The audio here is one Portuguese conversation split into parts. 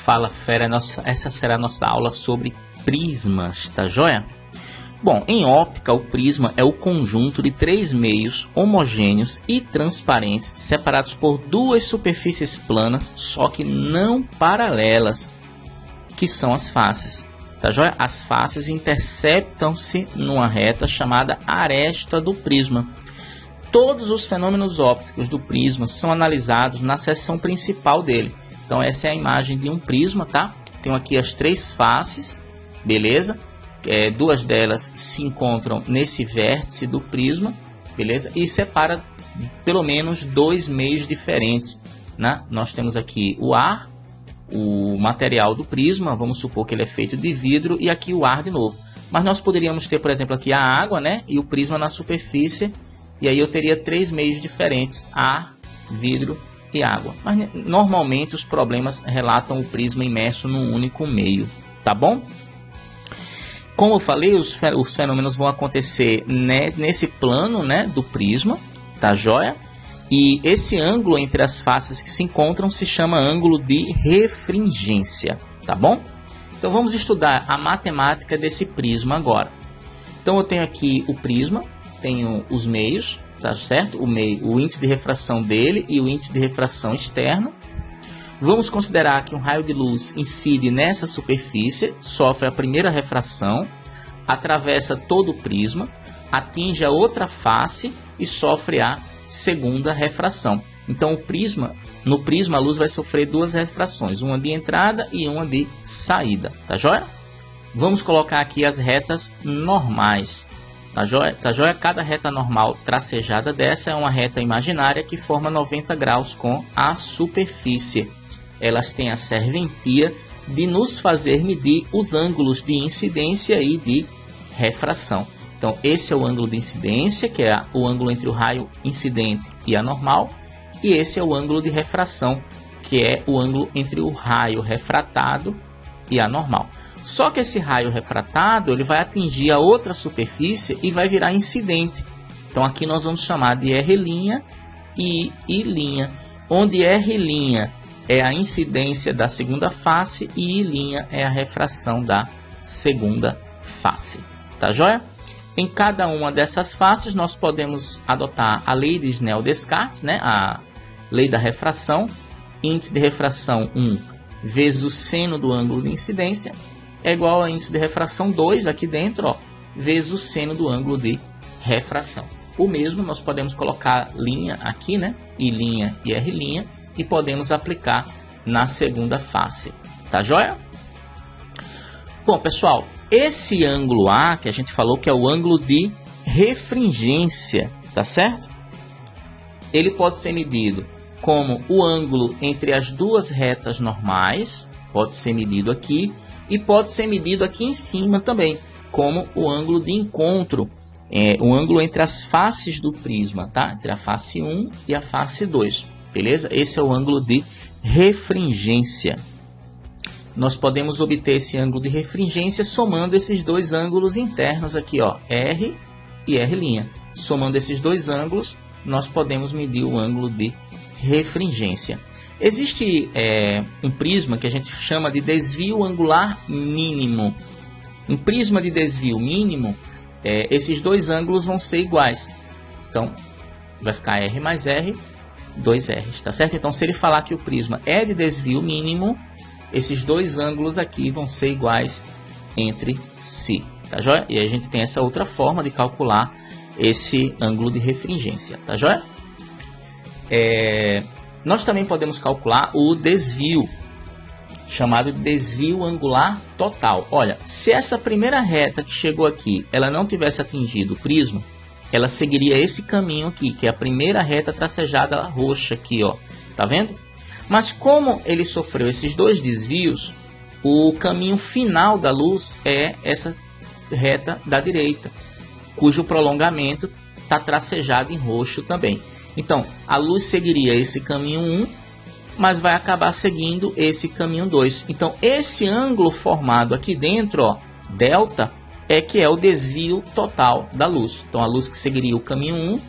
Fala Fera, essa será a nossa aula sobre prismas, tá joia? Bom, em óptica, o prisma é o conjunto de três meios homogêneos e transparentes separados por duas superfícies planas, só que não paralelas, que são as faces, tá joia? As faces interceptam-se numa reta chamada aresta do prisma. Todos os fenômenos ópticos do prisma são analisados na seção principal dele. Então essa é a imagem de um prisma, tá? Tenho aqui as três faces, beleza? Duas delas se encontram nesse vértice do prisma, beleza? E separa pelo menos dois meios diferentes, né? Nós temos aqui o ar, o material do prisma, vamos supor que ele é feito de vidro, e aqui o ar de novo. Mas nós poderíamos ter, por exemplo, aqui a água, né? E o prisma na superfície, e aí eu teria três meios diferentes: ar, vidro e água. Mas normalmente os problemas relatam o prisma imerso num único meio, tá bom? Como eu falei, os fenômenos vão acontecer nesse plano, né, do prisma, tá joia? E esse ângulo entre as faces que se encontram se chama ângulo de refringência, tá bom? Então vamos estudar a matemática desse prisma agora. Então eu tenho aqui o prisma, tenho os meios, tá certo? O índice de refração dele e o índice de refração externo. Vamos considerar que um raio de luz incide nessa superfície, sofre a primeira refração, atravessa todo o prisma, atinge a outra face e sofre a segunda refração. Então no prisma a luz vai sofrer duas refrações, uma de entrada e uma de saída, tá joia? Vamos colocar aqui as retas normais. Tá joia? Tá joia? Cada reta normal tracejada dessa é uma reta imaginária que forma 90 graus com a superfície. Elas têm a serventia de nos fazer medir os ângulos de incidência e de refração. Então esse é o ângulo de incidência, que é o ângulo entre o raio incidente e a normal, e esse é o ângulo de refração, que é o ângulo entre o raio refratado e a normal. Só que esse raio refratado ele vai atingir a outra superfície e vai virar incidente. Então aqui nós vamos chamar de R' e I', onde R' é a incidência da segunda face e I' é a refração da segunda face. Tá joia? Em cada uma dessas faces nós podemos adotar a lei de Snell-Descartes, né? A lei da refração. Índice de refração 1 vezes o seno do ângulo de incidência é igual a índice de refração 2 aqui dentro, ó, vezes o seno do ângulo de refração. O mesmo nós podemos colocar linha aqui, né? I' e R', e podemos aplicar na segunda face. Tá joia? Bom, pessoal, esse ângulo A, que a gente falou que é o ângulo de refringência, tá certo? Ele pode ser medido como o ângulo entre as duas retas normais, pode ser medido aqui, e pode ser medido aqui em cima também, como o ângulo de encontro, o ângulo entre as faces do prisma, tá? Entre a face 1 e a face 2, beleza? Esse é o ângulo de refringência. Nós podemos obter esse ângulo de refringência somando esses dois ângulos internos aqui, ó, R e R'. Somando esses dois ângulos, nós podemos medir o ângulo de refringência. Existe um prisma que a gente chama de desvio angular mínimo. Em prisma de desvio mínimo, esses dois ângulos vão ser iguais. Então, vai ficar R mais R, 2R, tá certo? Então, se ele falar que o prisma é de desvio mínimo, esses dois ângulos aqui vão ser iguais entre si, tá joia? E aí a gente tem essa outra forma de calcular esse ângulo de refringência, tá joia? Nós também podemos calcular o desvio, chamado de desvio angular total. Olha, se essa primeira reta que chegou aqui, ela não tivesse atingido o prisma, ela seguiria esse caminho aqui, que é a primeira reta tracejada roxa aqui, ó. Tá vendo? Mas como ele sofreu esses dois desvios, o caminho final da luz é essa reta da direita, cujo prolongamento está tracejado em roxo também. Então, a luz seguiria esse caminho 1, mas vai acabar seguindo esse caminho 2. Então, esse ângulo formado aqui dentro, ó, delta, que é o desvio total da luz. Então, a luz que seguiria o caminho 1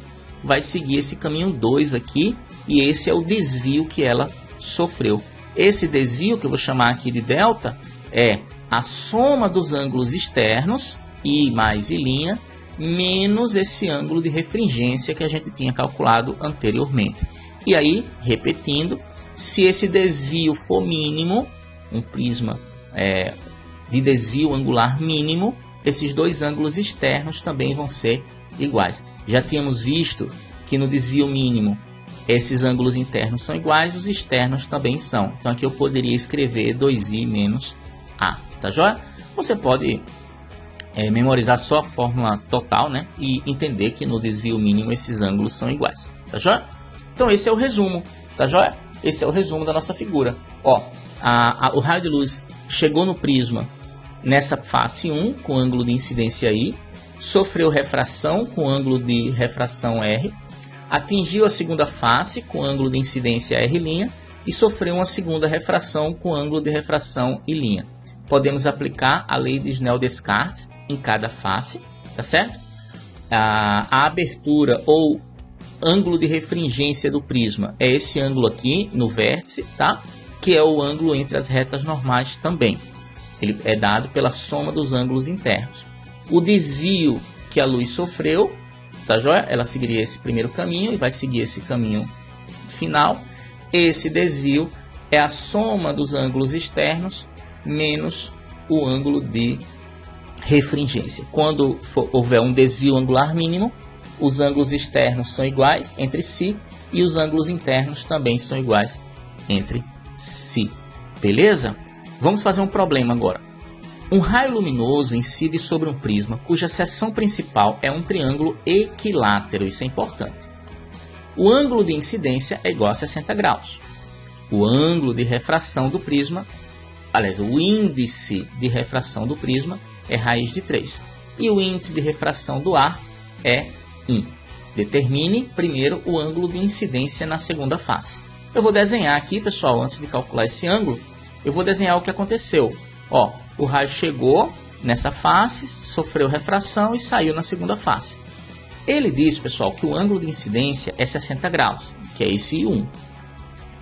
vai seguir esse caminho 2 aqui, e esse é o desvio que ela sofreu. Esse desvio, que eu vou chamar aqui de delta, é a soma dos ângulos externos, I mais I', menos esse ângulo de refringência que a gente tinha calculado anteriormente. E aí, repetindo, se esse desvio for mínimo, um prisma de desvio angular mínimo, esses dois ângulos externos também vão ser iguais. Já tínhamos visto que no desvio mínimo esses ângulos internos são iguais, os externos também são. Então aqui eu poderia escrever 2i menos a, tá joia? Você pode memorizar só a fórmula total, né? E entender que no desvio mínimo esses ângulos são iguais, tá joia? Então esse é o resumo, tá joia? Esse é o resumo da nossa figura. Ó, o raio de luz chegou no prisma nessa face 1, com ângulo de incidência I, sofreu refração com ângulo de refração R, atingiu a segunda face com ângulo de incidência R' e sofreu uma segunda refração com ângulo de refração I'. Podemos aplicar a lei de Snell-Descartes em cada face, tá certo? A abertura ou ângulo de refringência do prisma é esse ângulo aqui no vértice, tá? Que é o ângulo entre as retas normais também. Ele é dado pela soma dos ângulos internos. O desvio que a luz sofreu, tá joia? Ela seguiria esse primeiro caminho e vai seguir esse caminho final. Esse desvio é a soma dos ângulos externos menos o ângulo de refringência. Quando houver um desvio angular mínimo, os ângulos externos são iguais entre si e os ângulos internos também são iguais entre si. Beleza? Vamos fazer um problema agora. Um raio luminoso incide sobre um prisma cuja seção principal é um triângulo equilátero. Isso é importante. O ângulo de incidência é igual a 60 graus. O ângulo de refração do prisma, aliás, o índice de refração do prisma é raiz de 3. E o índice de refração do ar é 1. Determine primeiro o ângulo de incidência na segunda face. Eu vou desenhar aqui, pessoal, antes de calcular esse ângulo, eu vou desenhar o que aconteceu. Ó, o raio chegou nessa face, sofreu refração e saiu na segunda face. Ele diz, pessoal, que o ângulo de incidência é 60 graus, que é esse I1.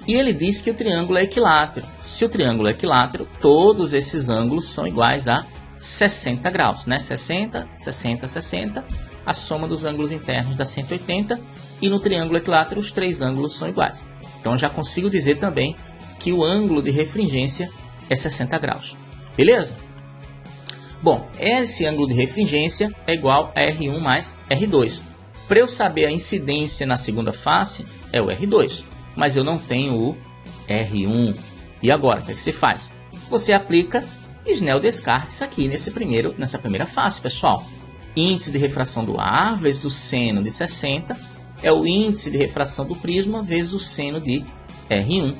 E ele diz que o triângulo é equilátero. Se o triângulo é equilátero, todos esses ângulos são iguais a 60 graus, né? 60, 60, 60. A soma dos ângulos internos dá 180. E no triângulo equilátero, os três ângulos são iguais. Então, já consigo dizer também que o ângulo de refringência é 60 graus. Beleza? Bom, esse ângulo de refringência é igual a R1 mais R2. Para eu saber a incidência na segunda face, é o R2. Mas eu não tenho o R1. E agora, o que você faz? Você aplica Snell-Descartes aqui nessa primeira face, pessoal. Índice de refração do ar vezes o seno de 60 é o índice de refração do prisma vezes o seno de R1.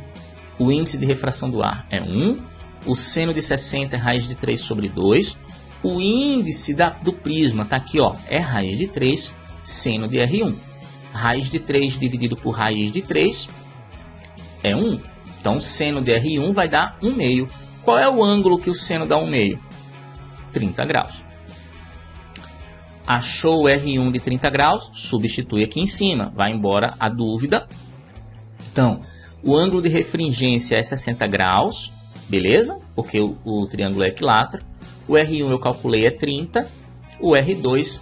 O índice de refração do ar é 1. O seno de 60 é raiz de 3 sobre 2. O índice do prisma está aqui, ó, é raiz de 3, seno de R1. Raiz de 3 dividido por raiz de 3 é 1. Então, o seno de R1 vai dar 1/2. Qual é o ângulo que o seno dá 1/2? 30 graus. Achou o R1 de 30 graus? Substitui aqui em cima. Vai embora a dúvida. Então, o ângulo de refringência é 60 graus. Beleza? Porque o triângulo é equilátero. O R1 eu calculei é 30. O R2,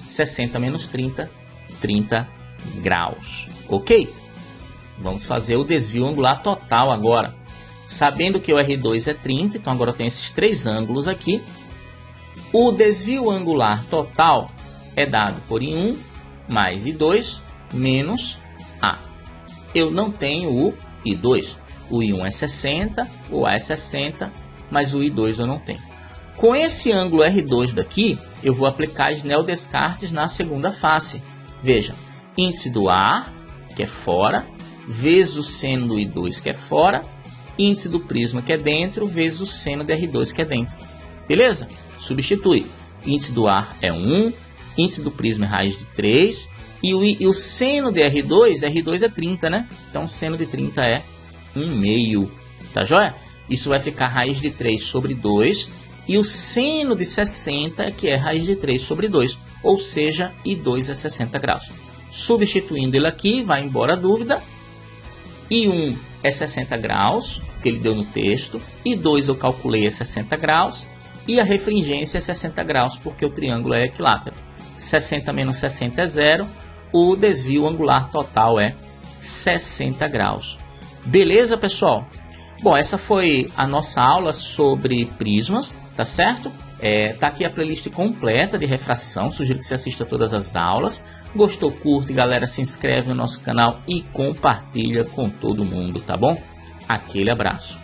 60 menos 30, 30 graus. Ok? Vamos fazer o desvio angular total agora. Sabendo que o R2 é 30, então agora eu tenho esses três ângulos aqui. O desvio angular total é dado por I1 mais I2 menos A. Eu não tenho o I2. O I1 é 60, o A é 60, mas o I2 eu não tenho. Com esse ângulo R2 daqui, eu vou aplicar Snell-Descartes na segunda face. Veja, índice do ar, que é fora, vezes o seno do I2, que é fora, índice do prisma, que é dentro, vezes o seno de R2, que é dentro. Beleza? Substitui. Índice do ar é 1, índice do prisma é raiz de 3, e o seno de R2 é 30, né? Então, o seno de 30 é 1/2. Tá joia? Isso vai ficar raiz de 3 sobre 2, e o seno de 60, que é raiz de 3 sobre 2, ou seja, I2 é 60 graus. Substituindo ele aqui, vai embora a dúvida. I1 é 60 graus, porque ele deu no texto, e 2 eu calculei é 60 graus, e a refringência é 60 graus, porque o triângulo é equilátero. 60 menos 60 é 0, o desvio angular total é 60 graus. Beleza, pessoal? Bom, essa foi a nossa aula sobre prismas, tá certo? Tá aqui a playlist completa de refração, sugiro que você assista todas as aulas. Gostou, curte, galera, se inscreve no nosso canal e compartilha com todo mundo, tá bom? Aquele abraço.